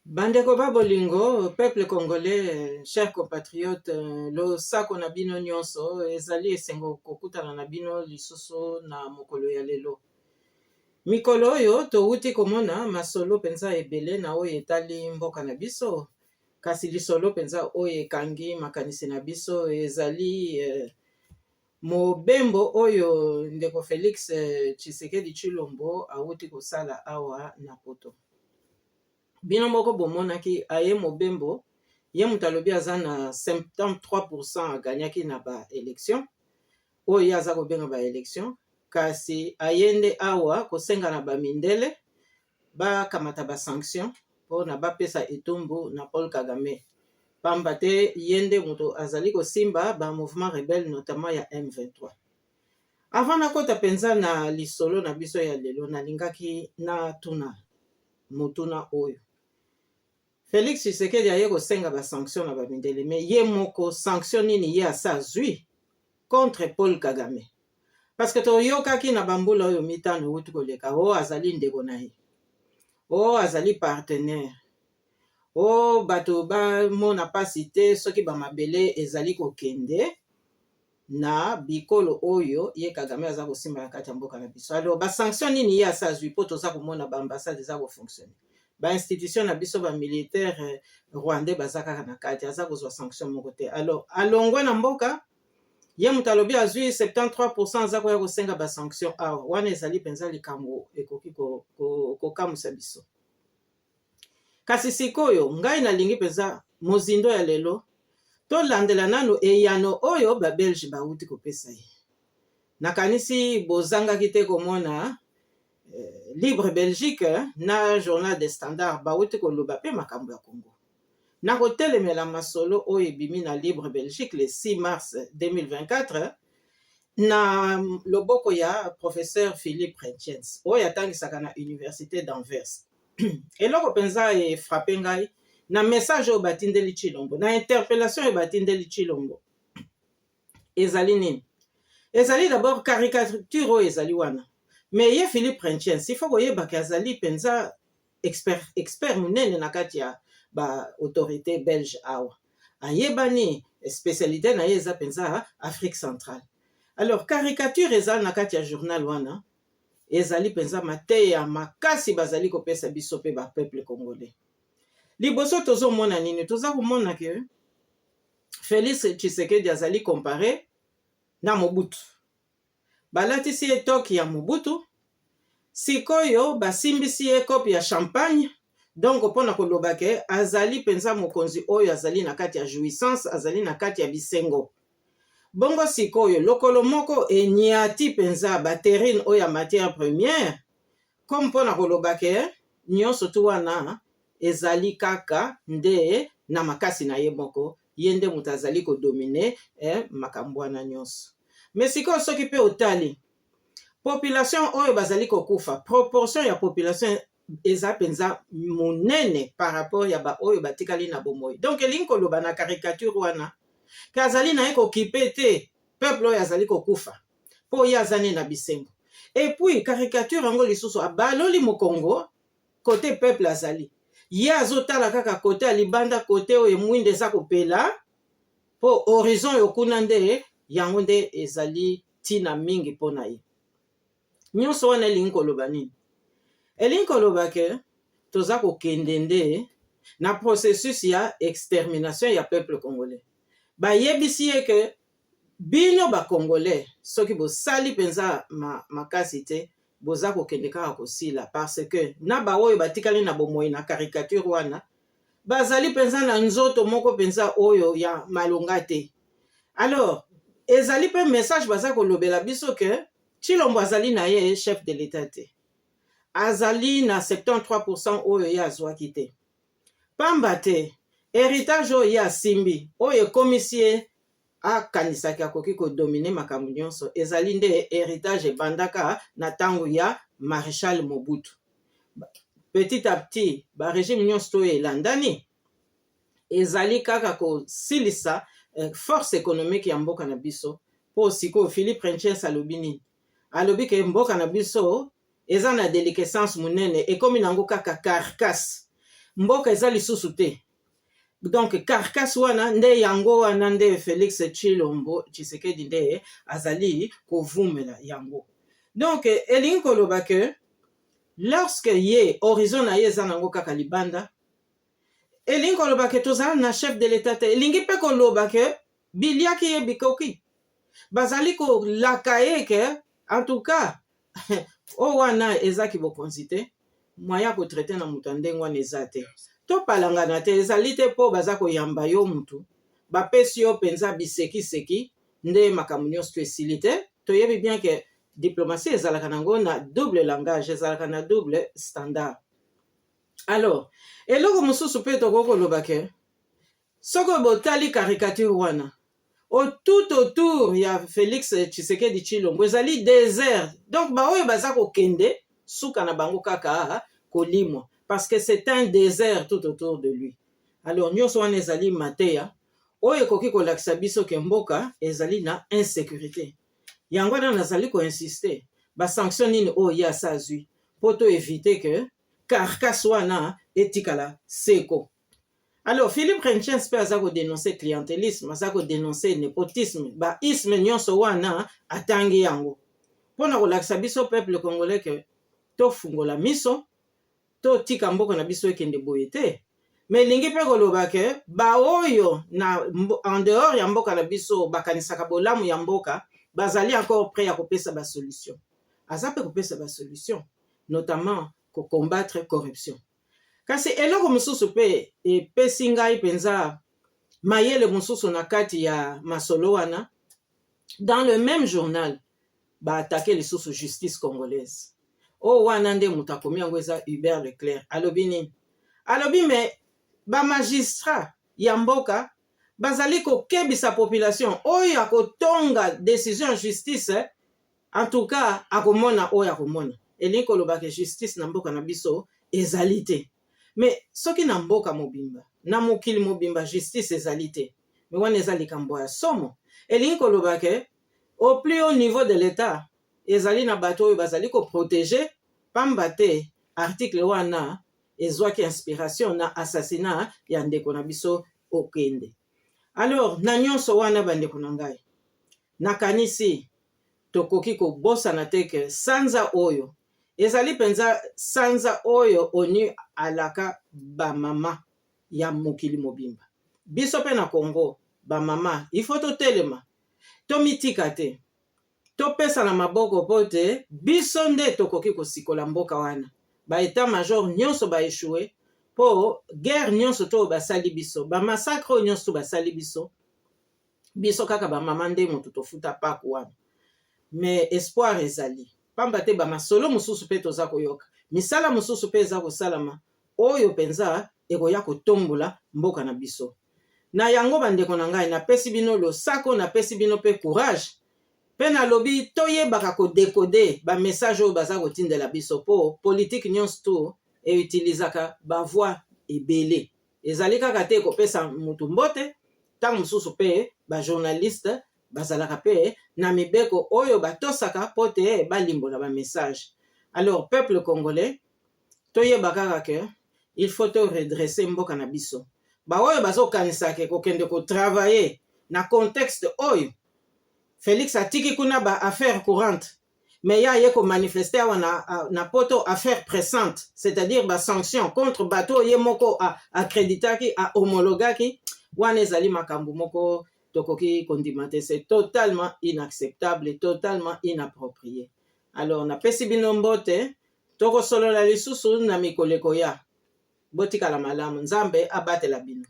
Bandeko Babolingo, peuple congolais, chers compatriotes, lo sako na bino nyonso ezali esengo kokutana na bino lisusu na mokolo ya lelo. Mikolo oyo touti komona masolo penza ebele na oyo etali mboka na biso, kasi lisolo penza oyo ekangi makanisi na biso ezali mobembo oyo ndeko Félix Tshisekedi Tshilombo auti kosala awa na poto. Bino moko bomonaki aye mobembo ye mutu alobi aza na 73% aganyaki na ba élection oyo ye aza kobenga ba élection, kasi ayende awa kosenga na bamindele bakamata ba sanction mpona bapesa etumbu na Paul Kagame, pamba te yende mutu azali kosimba ba mouvement rebelle notamment ya M23. Avant nakota penza na lisolo na biso ya lelo, nalingaki na tuna mutuna oyo Félix Tshisekedi aye kosenga ba sanction na bamindele, me ye moko sanction nini ye asa zwi contre Paul Kagame? Parce que toyokaki na bambula oyo mitano uti koleka, o azali ndeko na ye, o azali partenaire, o bato bamona pasi te soki bamabele ezali kokende na bikolo oyo ye Kagame aza kosimba na kati ya mboka na biso. Alors ba sanction nini ye asa zwi po toza komona ba ambassade eza kofonctionner, ba institution na biso ba militaire rwandais baza kaka na kati, aza kozwa sanction moko te. Alors alongwe na mboka ye mutu alobi azwi 73% aza koya kosenga ba sanction awa, wana ezali penza likambo ekoki kokamusa biso. Kasi sikoyo ngai nalingi penza mozindo ya lelo tolandela nanu eyano oyo ba Belge bauti kopesa ye. Nakanisi bozangaki te komona Libre Belgique na Journal des Standards bauti koloba pe makambo ya Congo. Nakotelemela masolo oyo ebimi na Libre Belgique le 6 mars 2024 na loboko ya professeur Philippe Rentjens oyo atangisaka na Université d'Anvers. Eloko penza e frappé ngai na message oyo batindeli Tshilombo, na interpellation oyo batindeli Tshilombo ezali nini? Ezali d'abord caricature oyo ezali wana. Mais ye Philippe Rentjens, il faut koyebaki azali penza expert munene na kati ya ba autorité belge awa. Ayebani spécialité na ye eza penza Afrique centrale. Alors caricature ezali na kati ya journal wana ezali penza mateya makasi bazali kopesa biso pe ba peuple congolais. Liboso tozomona nini? Toza komona ke Félix Tshisekedi azali comparé na Mobutu. Balatisi ye toki ya Mobutu, sikoyo basimbisi ye kopi ya champagne, donc pona koloba ke azali penza mokonzi oyo azali na kati ya jouissance, azali na kati ya bisengo. Bongo sikoyo lokolo moko enyati penza baterine oyo ya matière première, comme pona koloba ke nyonso tu wana ezali kaka nde na makasi na ye moko, yende mutu azali kodomine makambo wana nyonso. Mais sikoyo soki pe otali population oyo bazali kokufa, proportion ya population eza penza munene par rapport ya ba oyo batikali na bomoi. Donc elingi koloba na caricature wana ke azali na ye kokipe te peuple oyo azali kokufa po ye azani na bisengo. Et puis caricature yango lisusu abaloli mokongo kote peuple azali, ye azotala kaka kote ya libanda, kote oyo mwinde eza kopela po horizon yokuna nde yango nde ezali tina mingi pona ye. Nyonso wana elingi koloba nini? Elingi koloba ke toza kokende nde na processus ya extermination ya peuple congolais. Bayebisi ye ke bino ba congolais soki bosali penza makasi te boza kokende kaka kosila, parce que na ba oyo batikali na bomoi na caricature wana bazali penza na nzoto moko penza oyo ya malonga te. Alors ezali pe message baza kolobela biso ke Tshilombo azali na ye chef de l'état te, azali na 73% oyo ye azwaki te, pamba te héritage oyo ye asimbi oyo ekomisi ye akanisaki akoki kodomine makambo nyonso ezali nde héritage ebandaka na tango ya Maréchal Mobutu. Petit à petit ba régime nyonso oyo elandani ezali kaka kosilisa force économique ya mboka na biso. Po siko Philippe Rentjens alobi nini? Alobi ke mboka na biso eza na déliquescence munene ekomi nango kaka carcasse. mboka eza lisusu te. Donc carcasse wana nde yango wana nde Félix Tshilombo Tshisekedi nde azali kovumela yango. Donc elingi koloba ke lorsque ye horizon na ye eza nango kaka libanda, elingi koloba ke tozala na chef de l'état te, elingi mpe koloba ke biliaki ye bikoki bazali kolaka ye ke en tout cas o wana ezaki bokonzi te, moya kotraite na moto ndenge wana eza te. To palangana te, ezali te po baza koyamba yo mutu bapesi yo penza biseki-seki nde makambo nyonso to esili te. Toyebi bien ke diplomatie ezalaka nango na double langage, ezalaka na double standard. Alors eloko mosusu mpe tokoki koloba ke soko botali caricature wana tout autour ya Félix Tshisekedi Tshilombo ezali désert, donc baoyo baza kokende suka na bango kaka kolimwa parce que c'est un désert tout autour de lui. Alors nyonso wana ezali mateya oyo ekoki kolakisa biso ke mboka ezali na insécurité. Yango wana nazali koinsiste basanction nini oyo ye asa azwi po to éviter ke carcasse wana etikala seko. Alors Philippe Renchens mpe aza kodénoncer clientélisme, aza kodénoncer népotisme, baisme nyonso wana atangi yango mpona kolakisa biso peuple congolais ke tofungola miso totika mboka na biso ekende boye te. Mais elingi mpe koloba ke baoyo en dehors ya mboka na biso bakanisaka bolamu ya mboka bazali encore prêt ya kopesa basolution. Aza mpe kopesa basolution, notamment combattre corruption. Kasi eloko mosusu mpe epesi ngai mpenza mayele mosusu na kati ya masolo wana, dans le même journal baattake lisusu justice congolaise. O wana nde moto akomi yango eza Hubert Leclerc. Alobi nini? Alobi me bamagistrat ya mboka bazali kokebisa population oyo akotonga décision ya justice, en tout cas akomona oyo akomona. Elingi koloba ke justice na mboka na biso ezali te. Mais soki na mboka mobimba na mokili mobimba justice ezali te, mais wana eza likambo ya somo. Elingi koloba ke au plus haut niveau de l'état ezali na bato oyo bazali koprotege, pamba te article wana ezwaki inspiration na assassinat ya ndeko na biso okende. Alors na nyonso wana bandeko na ngai nakanisi tokoki kobosana te ke sanza oyo ezali penza sanza oyo ONU alaka bamama ya mokili mobimba. Biso pe na Congo bamama ifo totelema tomitika te, topesa na maboko pote biso nde tokoki kosikola mboka wana. Ba état major nyonso ba échoué po guerre nyonso to basali biso, ba massacre nyonso basali biso, biso kaka bamama nde moto tofuta paku wana. Mais espoir ezali, pamba te bamasolo mosusu pe toza koyoka, misala mosusu pe eza kosalama oyo penza ekoya kotombola mboka na biso. Na yango bandeko na ngai napesi bino losako, napesi bino pe courage, pe nalobi toyebaka kodekode ba message oyo baza kotindela biso po politique nyonso to eutilizaka ba voix ebele. Ezali kaka te kopesa mutu mbote, ntango mosusu pe ba journaliste bazalaka pe na mibeko oyo batosaka po te balimbola ba message. Alors peuple congolais toyebaka kaka ke il faut to redresser mboka na biso. Ba oyo bazokanisaka kokende ko travailler na contexte oyo Félix atiki kuna ba affaire courante, mais ya ye ko manifester awa na poto affaire pressante, c'est-à-dire ba sanction contre bato ye moko accréditaki a homologaki, wana ezali makambo moko tokoki kondimate. C'est totalement inacceptable et totalement inapproprié. Alors napesi bino mbote toko solola lisusu na mikoleko ya botika la malamu, Nzambe abatela bino.